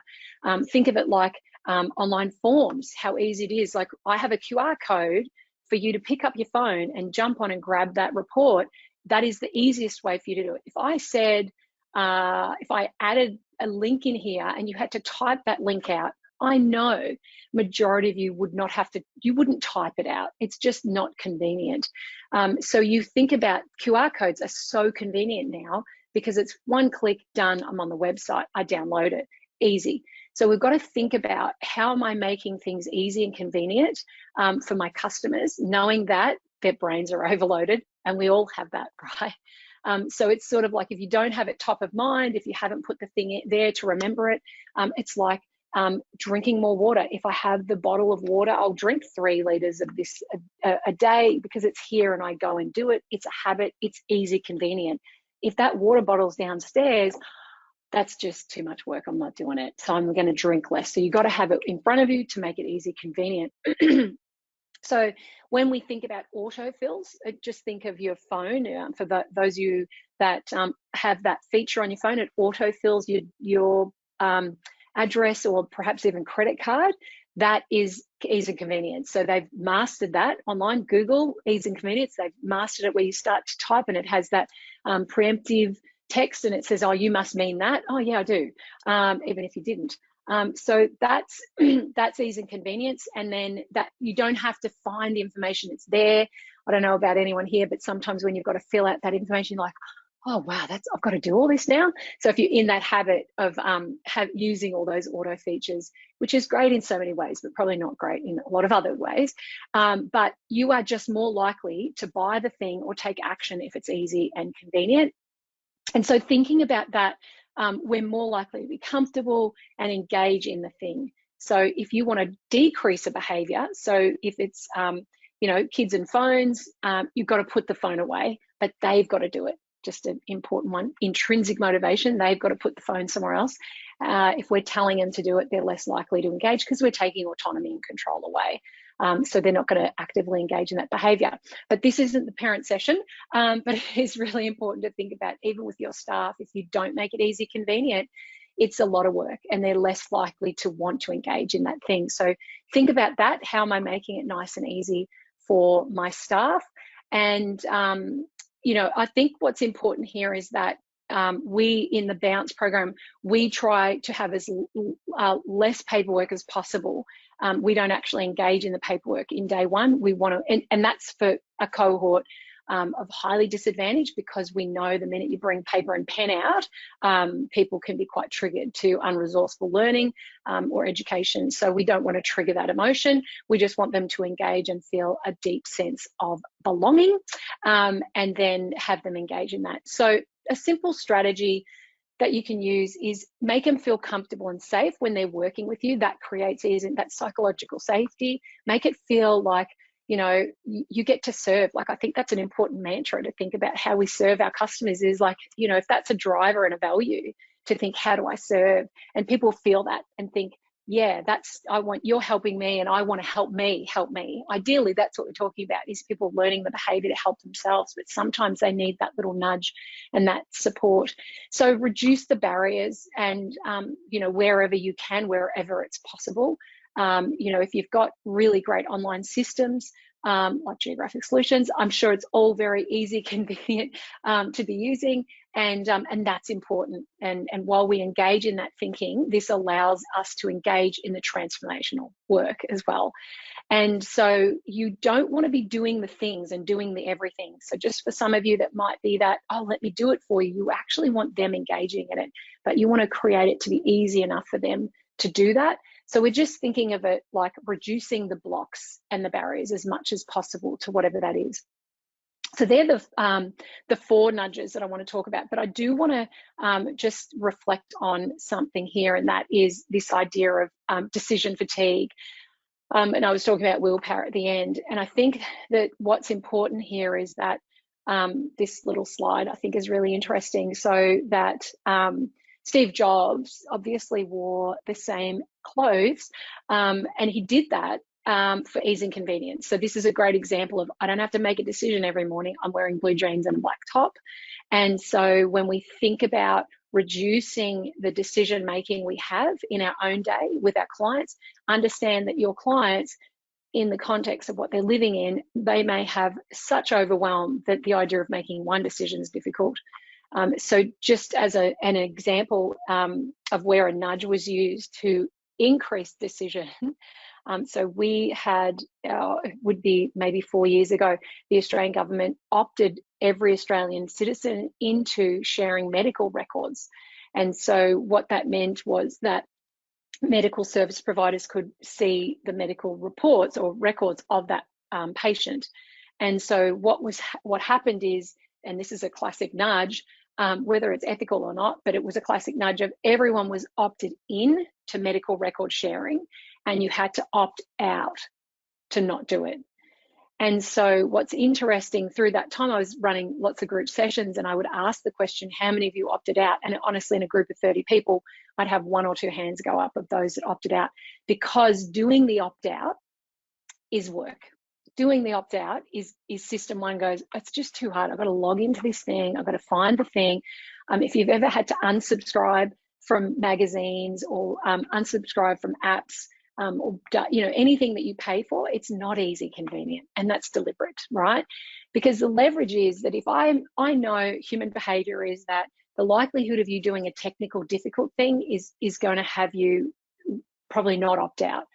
B: Think of it like online forms, how easy it is. Like, I have a QR code for you to pick up your phone and jump on and grab that report. That is the easiest way for you to do it. If I said, if I added a link in here and you had to type that link out, I know majority of you would not have to, you wouldn't type it out. It's just not convenient. So you think about QR codes are so convenient now because it's one click, done, I'm on the website, I download it, easy. So we've got to think about how am I making things easy and convenient for my customers, knowing that their brains are overloaded, and we all have that, right? So it's sort of like, if you don't have it top of mind, if you haven't put the thing there to remember it, it's like drinking more water. If I have the bottle of water, I'll drink 3 liters of this a day because it's here and I go and do it. It's a habit. It's easy, convenient. If that water bottle's downstairs, that's just too much work. I'm not doing it. So I'm going to drink less. So you got to have it in front of you to make it easy, convenient. So when we think about autofills, just think of your phone. For those of you that have that feature on your phone, it autofills your address or perhaps even credit card. That is ease and convenience. So they've mastered that online. Google ease and convenience. They've mastered it where you start to type and it has that preemptive text and it says, oh, you must mean that. Oh, yeah, I do, even if you didn't. So that's that's ease and convenience, and then that you don't have to find the information. It's there. I don't know about anyone here, but sometimes when you've got to fill out that information, you're like, oh wow, I've got to do all this now. So if you're in that habit of using all those auto features, which is great in so many ways, but probably not great in a lot of other ways, but you are just more likely to buy the thing or take action if it's easy and convenient. And so thinking about that, we're more likely to be comfortable and engage in the thing. So if you want to decrease a behavior, so if it's, kids and phones, you've got to put the phone away, but they've got to do it. Just an important one, intrinsic motivation, they've got to put the phone somewhere else. If we're telling them to do it, they're less likely to engage because we're taking autonomy and control away. So they're not going to actively engage in that behavior. But this isn't the parent session, but it is really important to think about, even with your staff, if you don't make it easy, convenient, it's a lot of work and they're less likely to want to engage in that thing. So think about that. How am I making it nice and easy for my staff? And, I think what's important here is that we in the Bounce program, we try to have as less paperwork as possible. We don't actually engage in the paperwork in day one. We want to, and that's for a cohort of highly disadvantaged, because we know the minute you bring paper and pen out, people can be quite triggered to unresourceful learning or education. So we don't want to trigger that emotion. We just want them to engage and feel a deep sense of belonging, and then have them engage in that. So a simple strategy that you can use is make them feel comfortable and safe when they're working with you. That creates that psychological safety. Make it feel like, you get to serve. Like, I think that's an important mantra to think about how we serve our customers, is like, if that's a driver and a value, to think, how do I serve? And people feel that and think, yeah, you're helping me and I want to help me. Ideally, that's what we're talking about, is people learning the behavior to help themselves, but sometimes they need that little nudge and that support. So reduce the barriers and, wherever you can, wherever it's possible. If you've got really great online systems, like Geographic Solutions, I'm sure it's all very easy, convenient to be using, and that's important. And while we engage in that thinking, this allows us to engage in the transformational work as well. And so you don't want to be doing the things and doing the everything. So just for some of you, that might be that, oh, let me do it for you. You actually want them engaging in it, but you want to create it to be easy enough for them to do that. So we're just thinking of it like reducing the blocks and the barriers as much as possible to whatever that is. So they're the 4 nudges that I want to talk about, but I do want to just reflect on something here, and that is this idea of decision fatigue. And I was talking about willpower at the end, and I think that what's important here is that this little slide I think is really interesting. So that Steve Jobs obviously wore the same clothes, and he did that for ease and convenience. So this is a great example of, I don't have to make a decision every morning. I'm wearing blue jeans and a black top. And so when we think about reducing the decision making we have in our own day with our clients, understand that your clients, in the context of what they're living in, they may have such overwhelm that the idea of making one decision is difficult. So just as an example of where a nudge was used to increase decision, so we had, it would be maybe 4 years ago, the Australian government opted every Australian citizen into sharing medical records. And so what that meant was that medical service providers could see the medical reports or records of that patient. And so what happened is, and this is a classic nudge, whether it's ethical or not, but it was a classic nudge of everyone was opted in to medical record sharing, and you had to opt out to not do it. And so what's interesting, through that time, I was running lots of group sessions, and I would ask the question, how many of you opted out? And honestly, in a group of 30 people, I'd have 1 or 2 hands go up of those that opted out, because doing the opt-out is work. Doing the opt-out is system one goes, it's just too hard. I've got to log into this thing. I've got to find the thing. If you've ever had to unsubscribe from magazines or unsubscribe from apps, or anything that you pay for, it's not easy, convenient, and that's deliberate, right? Because the leverage is that if I know human behavior is that the likelihood of you doing a technical, difficult thing is going to have you probably not opt out.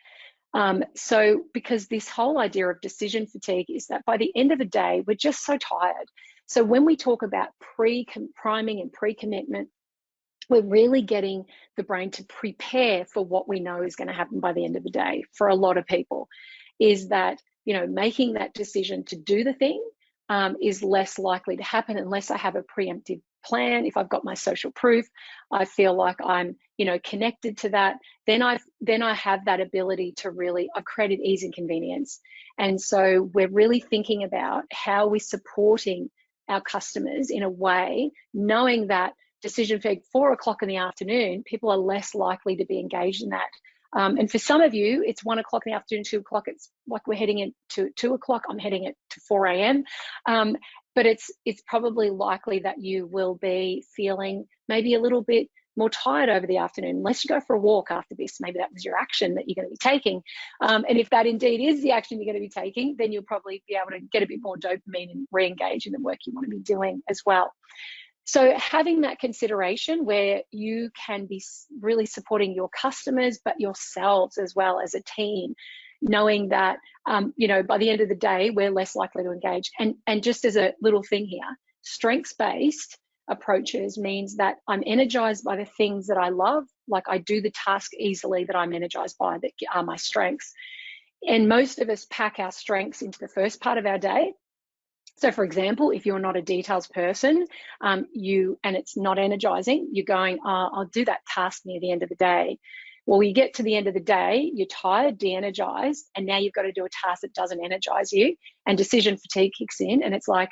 B: So because this whole idea of decision fatigue is that by the end of the day, we're just so tired. So when we talk about priming and pre-commitment, we're really getting the brain to prepare for what we know is going to happen by the end of the day. For a lot of people, is that, making that decision to do the thing is less likely to happen unless I have a preemptive plan. If I've got my social proof, I feel like I'm, connected to that, then I have that ability to really, I've created ease and convenience. And so we're really thinking about how we're supporting our customers in a way, knowing that decision fatigue, 4 o'clock in the afternoon, people are less likely to be engaged in that. And for some of you, it's 1 o'clock in the afternoon, 2 o'clock. It's like we're heading into 2 o'clock. I'm heading it to 4 a.m. But it's probably likely that you will be feeling maybe a little bit more tired over the afternoon, unless you go for a walk after this. Maybe that was your action that you're going to be taking. And if that indeed is the action you're going to be taking, then you'll probably be able to get a bit more dopamine and re-engage in the work you want to be doing as well. So having that consideration where you can be really supporting your customers, but yourselves as well as a team, knowing that, by the end of the day, we're less likely to engage. And just as a little thing here, strengths-based approaches means that I'm energized by the things that I love, like I do the task easily that I'm energized by, that are my strengths. And most of us pack our strengths into the first part of our day. So for example, if you're not a details person, and it's not energizing, you're going, I'll do that task near the end of the day. Well, you get to the end of the day, you're tired, de-energized, and now you've got to do a task that doesn't energize you, and decision fatigue kicks in, and it's like,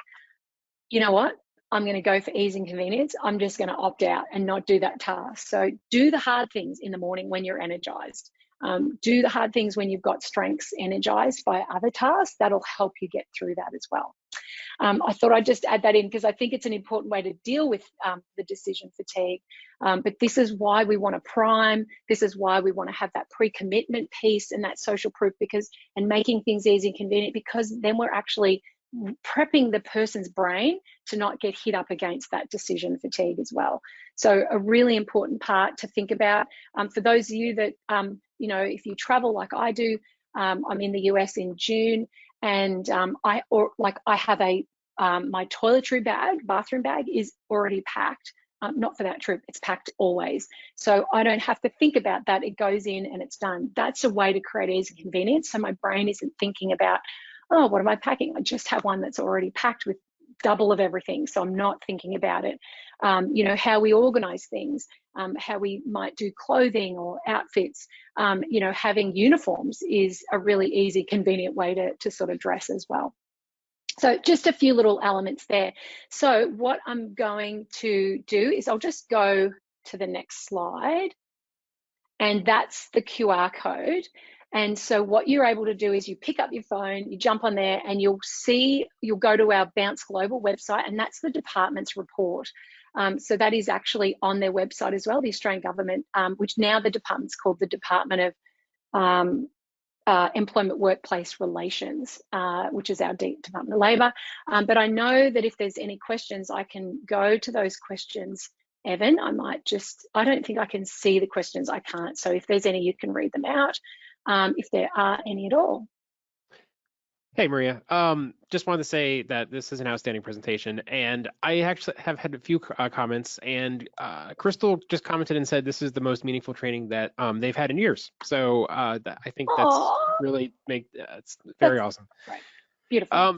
B: you know what? I'm going to go for ease and convenience. I'm just going to opt out and not do that task. So do the hard things in the morning when you're energized. Do the hard things when you've got strengths energized by other tasks. That'll help you get through that as well. I thought I'd just add that in because I think it's an important way to deal with the decision fatigue. But this is why we want to prime. This is why we want to have that pre-commitment piece and that social proof, and making things easy and convenient, because then we're actually prepping the person's brain to not get hit up against that decision fatigue as well. So a really important part to think about. For those of you that, if you travel like I do, I'm in the US in June, and I have my toiletry bag, bathroom bag is already packed. Not for that trip, it's packed always. So I don't have to think about that. It goes in and it's done. That's a way to create ease and convenience. So my brain isn't thinking about, oh, what am I packing? I just have one that's already packed with double of everything. So I'm not thinking about it. How we organize things, how we might do clothing or outfits, having uniforms is a really easy, convenient way to sort of dress as well. So just a few little elements there. So what I'm going to do is I'll just go to the next slide, and that's the QR code. And so what you're able to do is you pick up your phone, you jump on there, and you'll go to our Bounce Global website, and that's the department's report. So that is actually on their website as well, the Australian government, which now the department's called the Department of Employment Workplace Relations, which is our Department of Labour. But I know that if there's any questions, I can go to those questions. Evan, I don't think I can see the questions. I can't. So if there's any, you can read them out, if there are any at all.
A: Hey, Maria. Just wanted to say that this is an outstanding presentation, and I actually have had a few comments, and Crystal just commented and said this is the most meaningful training that they've had in years. So I think that's really it's very awesome.
B: Right. Beautiful.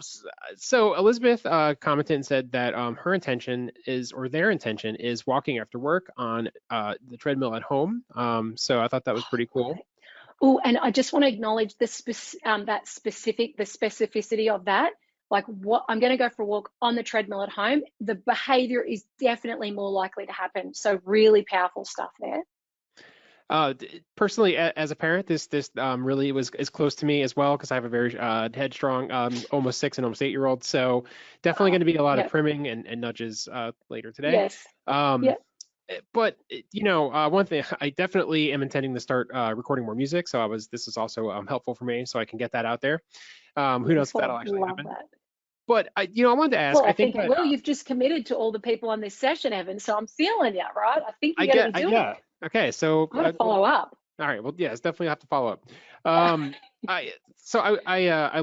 A: So Elizabeth commented and said that their intention is walking after work on the treadmill at home. So I thought that was pretty cool.
B: Oh, and I just want to acknowledge the the specificity of that. Like, what I'm going to go for a walk on the treadmill at home. The behavior is definitely more likely to happen. So really powerful stuff there.
A: Personally, as a parent, this really was is close to me as well because I have a very headstrong, almost 6 and almost 8-year-old. So definitely going to be a lot of
B: Yeah.
A: primming and nudges later today.
B: Yes.
A: Um,
B: Yeah.
A: but one thing I definitely am intending to start recording more music. So this is also helpful for me, so I can get that out there. Who knows if that'll
B: Beautiful.
A: actually
B: Love
A: happen?
B: that.
A: But I wanted to ask.
B: Well,
A: I
B: I
A: think
B: think it
A: that
B: will. You've just committed to all the people on this session, Evan. So I'm feeling you, right? I think you're going to be doing
A: yeah.
B: it.
A: Okay, so
B: I'm going to follow up.
A: all right. Well, yes, definitely have to follow up. Um, I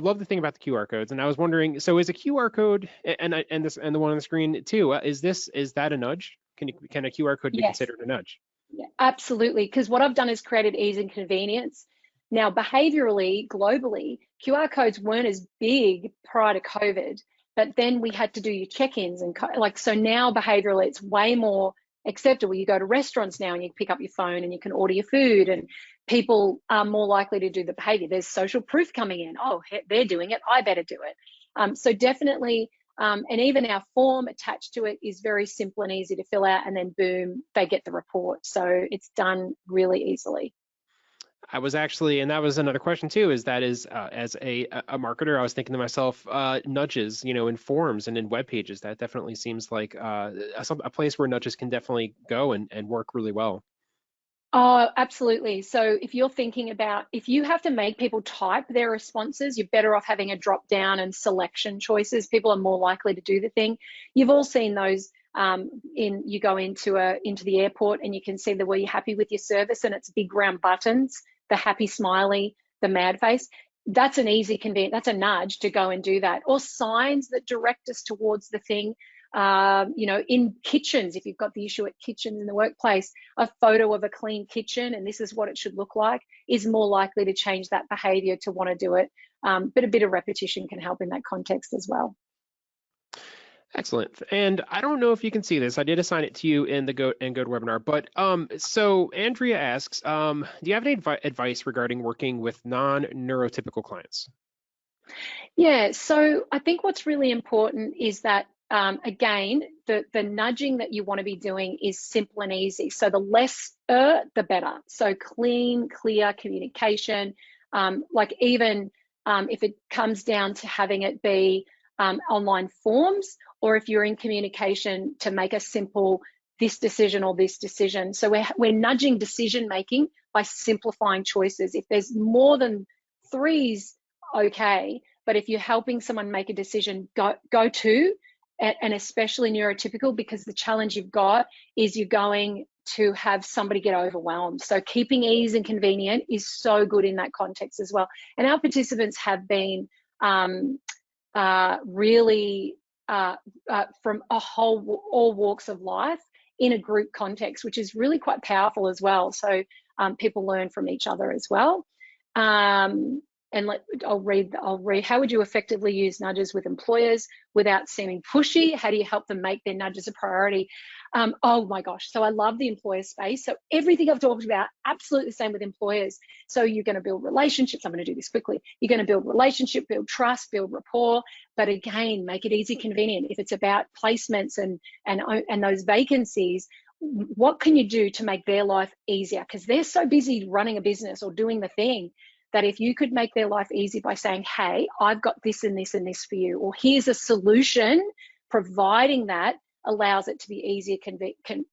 A: love the thing about the QR codes, and I was wondering, so is a QR code and the one on the screen too? Is that a nudge? Can a QR code be
B: Yes.
A: considered a nudge?
B: Yeah, absolutely. Because what I've done is created ease and convenience. Now, behaviorally, globally, QR codes weren't as big prior to COVID, but then we had to do your check-ins and like, so now behaviorally, it's way more acceptable. You go to restaurants now and you pick up your phone and you can order your food, and people are more likely to do the behavior. There's social proof coming in. Oh, they're doing it, I better do it. So definitely, and even our form attached to it is very simple and easy to fill out, and then boom, they get the report. So it's done really easily.
A: I was actually, and that was another question too, as a marketer, I was thinking to myself, nudges, in forums and in web pages, that definitely seems like a place where nudges can definitely go and work really well.
B: Oh, absolutely. So if you're thinking about, if you have to make people type their responses, you're better off having a drop down and selection choices. People are more likely to do the thing. You've all seen those you go into the airport and you can see were you happy with your service, and it's big round buttons, the happy smiley, the mad face. That's an easy convenient, that's a nudge to go and do that. Or signs that direct us towards the thing. In kitchens, if you've got the issue at kitchens in the workplace, a photo of a clean kitchen and this is what it should look like is more likely to change that behavior to want to do it. But a bit of repetition can help in that context as well.
A: Excellent. And I don't know if you can see this. I did assign it to you in the GoToWebinar, but so Andrea asks, do you have any advice regarding working with non-neurotypical clients?
B: Yeah, so I think what's really important is that, again, the nudging that you want to be doing is simple and easy. So the less, the better. So clean, clear communication. Like even if it comes down to having it be online forms, or if you're in communication to make a simple this decision or this decision. So we're nudging decision making by simplifying choices. If there's more than threes, okay. But if you're helping someone make a decision, go to, and especially neurotypical, because the challenge you've got is you're going to have somebody get overwhelmed. So keeping ease and convenient is so good in that context as well. And our participants have been really from all walks of life in a group context, which is really quite powerful as well. So people learn from each other as well. I'll read. How would you effectively use nudges with employers without seeming pushy? How do you help them make their nudges a priority? Oh my gosh. So I love the employer space. So everything I've talked about, absolutely the same with employers. So you're going to build relationships. I'm going to do this quickly. You're going to build relationship, build trust, build rapport. But again, make it easy, convenient. If it's about placements and those vacancies, what can you do to make their life easier? Because they're so busy running a business or doing the thing, that if you could make their life easy by saying, hey, I've got this and this and this for you, or here's a solution, providing that allows it to be easier,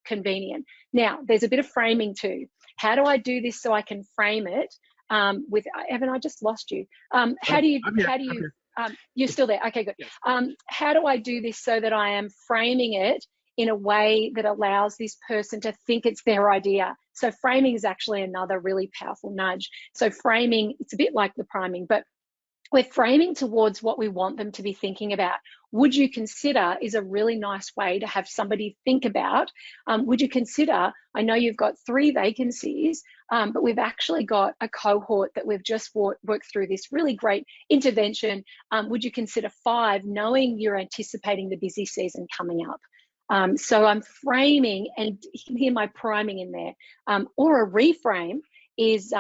B: convenient. Now, there's a bit of framing too. How do I do this so I can frame it with, Evan, I just lost you. How do you, you're still there. Okay, good.
A: Yes.
B: How do I do this so that I am framing it in a way that allows this person to think it's their idea? So framing is actually another really powerful nudge. So framing, it's a bit like the priming, but we're framing towards what we want them to be thinking about. Would you consider is a really nice way to have somebody think about. Would you consider, I know you've got 3 vacancies, but we've actually got a cohort that we've just worked through this really great intervention. Would you consider 5, knowing you're anticipating the busy season coming up? So I'm framing, and you can hear my priming in there. Or a reframe is,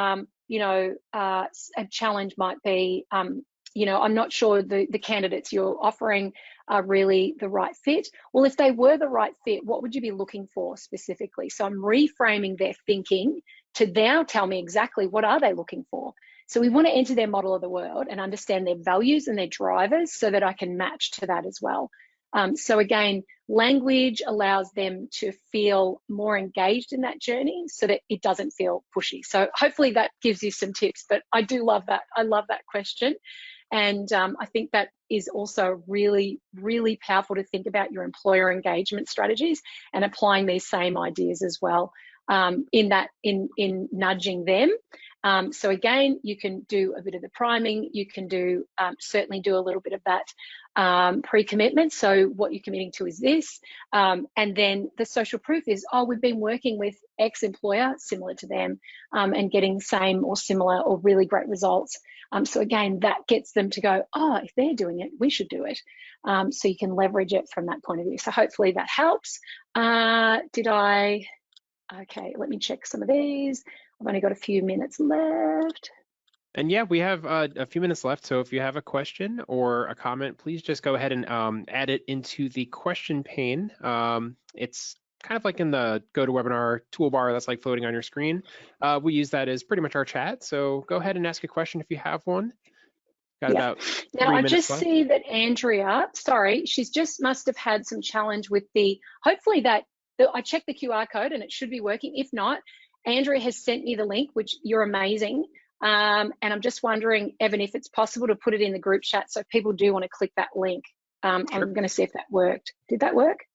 B: a challenge might be, I'm not sure the candidates you're offering are really the right fit. Well, if they were the right fit, what would you be looking for specifically? So I'm reframing their thinking to now tell me exactly what are they looking for. So we want to enter their model of the world and understand their values and their drivers so that I can match to that as well. So again, language allows them to feel more engaged in that journey so that it doesn't feel pushy. So hopefully that gives you some tips, but I do love that. I love that question. And I think that is also really, really powerful to think about your employer engagement strategies and applying these same ideas as well in nudging them. So again, you can do a bit of the priming. You can do certainly do a little bit of that pre-commitment. So what you're committing to is this. And then the social proof is, oh, we've been working with X employer similar to them and getting the same or similar or really great results. So again, that gets them to go, oh, if they're doing it, we should do it. So you can leverage it from that point of view. So hopefully that helps. Okay, let me check some of these. I've only got a few minutes left.
A: And yeah, we have a few minutes left. So if you have a question or a comment, please just go ahead and add it into the question pane. It's kind of like in the GoToWebinar toolbar that's like floating on your screen. We use that as pretty much our chat. So go ahead and ask a question if you have one. Got about 3
B: now, I
A: minutes
B: just
A: left.
B: see that Andrea, sorry, she's just must have had some challenge with hopefully I checked the QR code and it should be working. If not, Andrea has sent me the link, which you're amazing. And I'm just wondering, Evan, if it's possible to put it in the group chat so if people do want to click that link. Sure. I'm going to see if that worked. Did that work?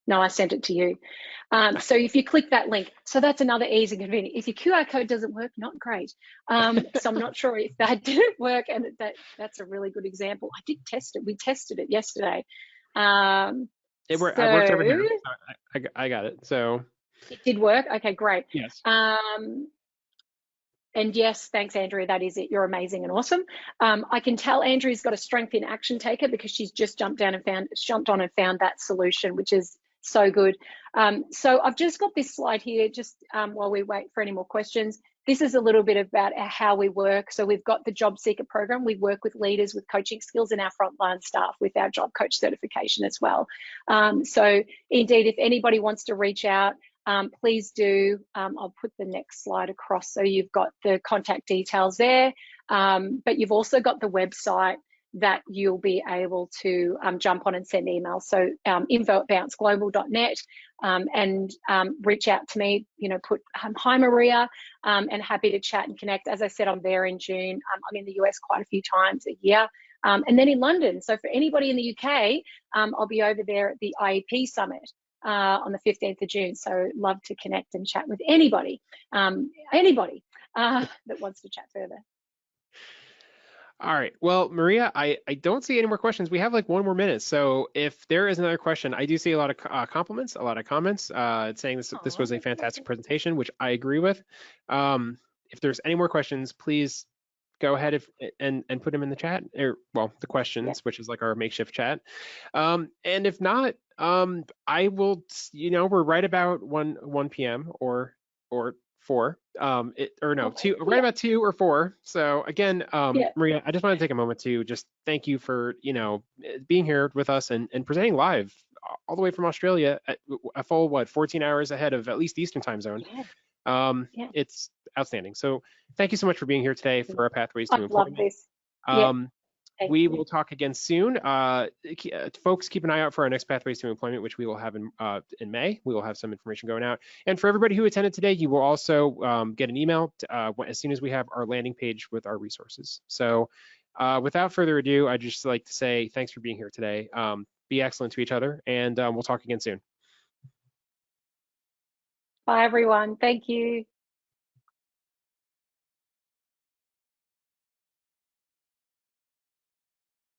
B: No, I sent it to you. So if you click that link, so that's another easy and convenient. If your QR code doesn't work, not great. So I'm not sure if that didn't work, and that's a really good example. I did test it. We tested it yesterday.
A: It worked over here. I got it. So
B: it did work. Okay, great.
A: Yes.
B: And yes, thanks, Andrea. That is it. You're amazing and awesome. I can tell Andrea's got a strength in action taker because she's just jumped on and found that solution, which is so good. So I've just got this slide here, just while we wait for any more questions. This is a little bit about how we work. So we've got the Job Seeker program. We work with leaders with coaching skills and our frontline staff with our job coach certification as well. So indeed, if anybody wants to reach out, please do. I'll put the next slide across so you've got the contact details there, but you've also got the website that you'll be able to jump on and send emails. So info@bounceglobal.net and reach out to me, put hi Maria, and happy to chat and connect. As I said, I'm there in June. I'm in the US quite a few times a year. And then in London. So for anybody in the UK, I'll be over there at the IEP Summit on the 15th of June. So love to connect and chat with anybody that wants to chat further.
A: All right. Well, Maria, I don't see any more questions. We have like 1 more minute. So if there is another question, I do see a lot of compliments, a lot of comments saying this was a fantastic presentation, which I agree with. If there's any more questions, please go ahead and put them in the chat, or well, the questions, which is like our makeshift chat. And if not, I will, we're right about 1 p.m. or 4, two, right about 2 or 4. So again, Maria, I just want to take a moment to just thank you for, being here with us and presenting live all the way from Australia at a full, 14 hours ahead of at least the Eastern time zone. It's outstanding. So thank you so much for being here today for our Pathways to Employment.
B: I love this.
A: We will talk again soon. Folks, keep an eye out for our next Pathways to Employment, which we will have in May. We will have some information going out. And for everybody who attended today, you will also get an email as soon as we have our landing page with our resources. So without further ado, I'd just like to say thanks for being here today. Be excellent to each other, and we'll talk again soon.
B: Bye, everyone. Thank you.